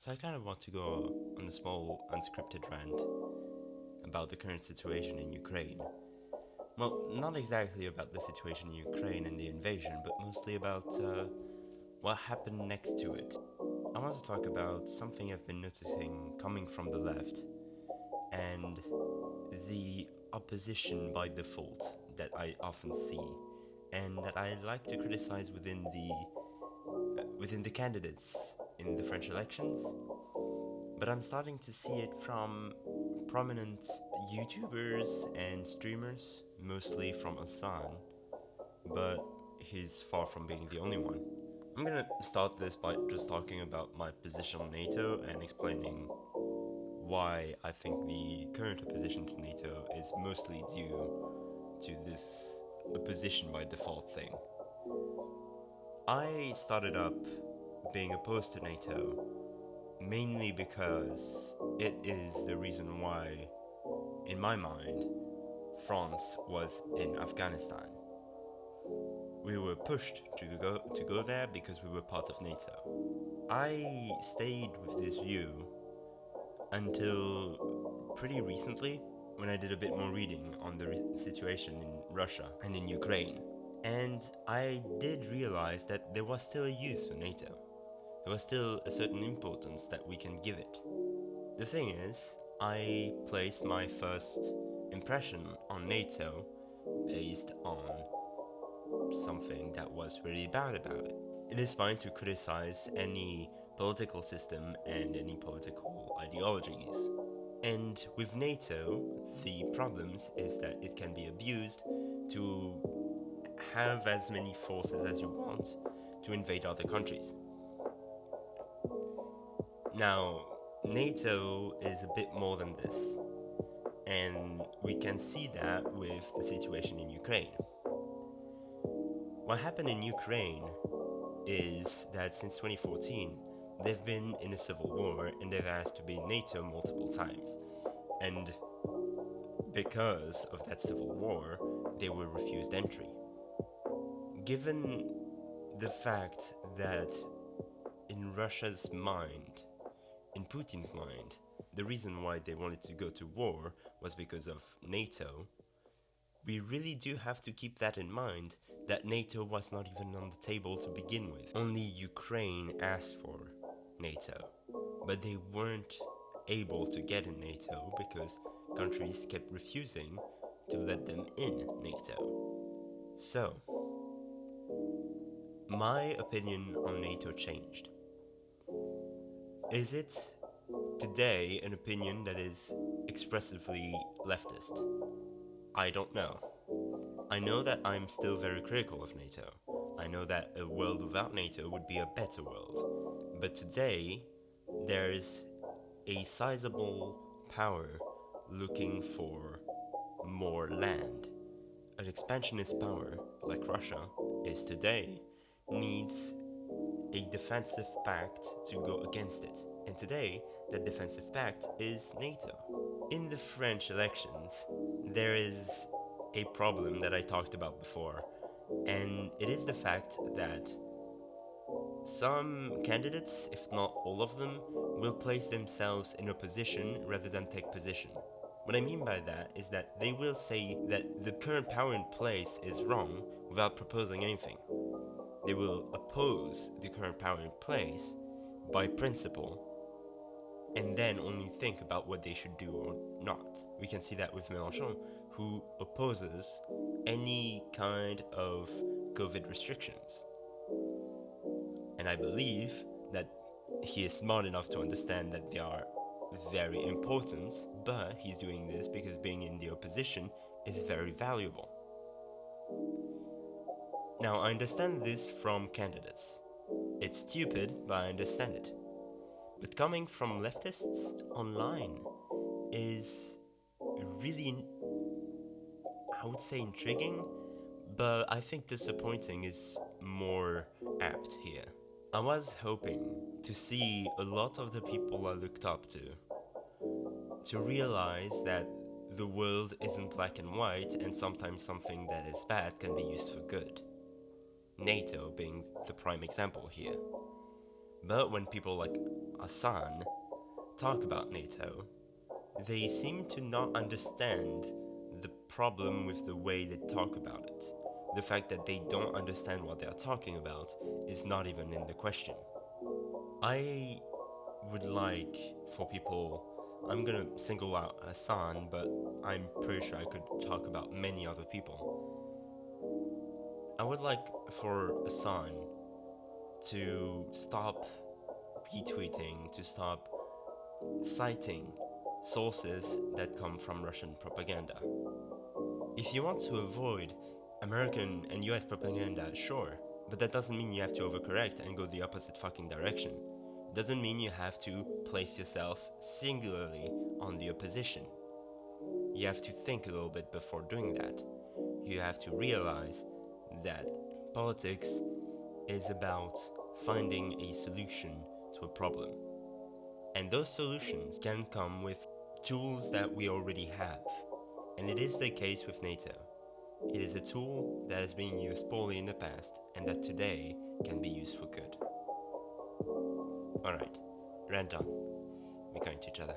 So I kind of want to go on a small unscripted rant about the current situation in Ukraine. Well, not exactly about the situation in Ukraine and the invasion, but mostly about what happened next to it. I want to talk about something I've been noticing coming from the left and the opposition by default that I often see and that I like to criticize within the candidates in the French elections, but I'm starting to see it from prominent YouTubers and streamers, mostly from Hassan, but he's far from being the only one. I'm gonna start this by just talking about my position on NATO and explaining why I think the current opposition to NATO is mostly due to this opposition by default thing. I started up being opposed to NATO mainly because it is the reason why, in my mind, France was in Afghanistan. We were pushed to go there because we were part of NATO. I stayed with this view until pretty recently when I did a bit more reading on the situation in Russia and in Ukraine. And I did realize that there was still a use for NATO. There was still a certain importance that we can give it. The thing is, I placed my first impression on NATO based on something that was really bad about it. It is fine to criticize any political system and any political ideologies. And with NATO, the problems is that it can be abused to have as many forces as you want to invade other countries. Now, NATO is a bit more than this, and we can see that with the situation in Ukraine. What happened in Ukraine is that since 2014, they've been in a civil war and they've asked to be in NATO multiple times. And because of that civil war, they were refused entry. Given the fact that in Russia's mind, in Putin's mind, the reason why they wanted to go to war was because of NATO, we really do have to keep that in mind, that NATO was not even on the table to begin with. Only Ukraine asked for NATO, but they weren't able to get in NATO because countries kept refusing to let them in NATO. So, my opinion on NATO changed. Is it today an opinion that is expressively leftist? I don't know. I know that I'm still very critical of NATO. I know that a world without NATO would be a better world. But today, there's a sizable power looking for more land. An expansionist power, like Russia is today, needs a defensive pact to go against it. And today, that defensive pact is NATO. In the French elections, there is a problem that I talked about before, and it is the fact that some candidates, if not all of them, will place themselves in opposition rather than take position. What I mean by that is that they will say that the current power in place is wrong without proposing anything. They will oppose the current power in place by principle and then only think about what they should do or not. We can see that with Mélenchon, who opposes any kind of COVID restrictions. And I believe that he is smart enough to understand that they are very important, but he's doing this because being in the opposition is very valuable. Now, I understand this from candidates. It's stupid, but I understand it. But coming from leftists online is really, I would say, intriguing, but I think disappointing is more apt here. I was hoping to see a lot of the people I looked up to realize that the world isn't black and white, and sometimes something that is bad can be used for good. NATO being the prime example here. But when people like Hassan talk about NATO, they seem to not understand the problem with the way they talk about it. The fact that they don't understand what they are talking about is not even in the question. I would like for people, I'm gonna single out Hassan, but I'm pretty sure I could talk about many other people. I would like for Hassan to stop retweeting, to stop citing sources that come from Russian propaganda. If you want to avoid American and US propaganda, sure, but that doesn't mean you have to overcorrect and go the opposite fucking direction. It doesn't mean you have to place yourself singularly on the opposition. You have to think a little bit before doing that. You have to realize that politics is about finding a solution to a problem. And those solutions can come with tools that we already have. And it is the case with NATO. It is a tool that has been used poorly in the past and that today can be used for good. Alright, rant on. Be kind to each other.